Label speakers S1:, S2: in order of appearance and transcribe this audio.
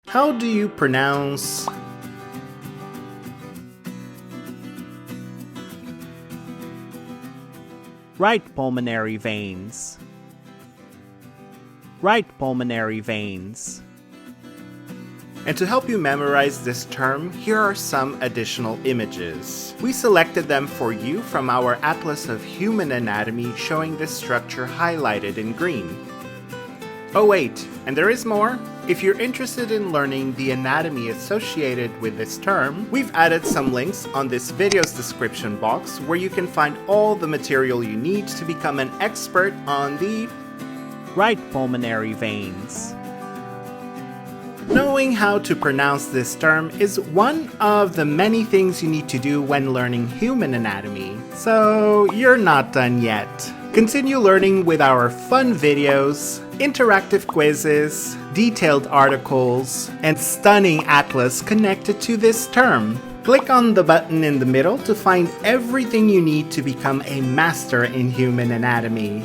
S1: How do you pronounce
S2: right pulmonary veins? Right pulmonary veins.
S1: And to help you memorize this term, here are some additional images. We selected them for you from our Atlas of Human Anatomy showing this structure highlighted in green. Oh wait, and there is more. If you're interested in learning the anatomy associated with this term, we've added some links on this video's description box where you can find all the material you need to become an expert on the
S2: right pulmonary veins.
S1: Knowing how to pronounce this term is one of the many things you need to do when learning human anatomy, so you're not done yet. Continue learning with our fun videos, interactive quizzes, detailed articles, and stunning atlas connected to this term. Click on the button in the middle to find everything you need to become a master in human anatomy.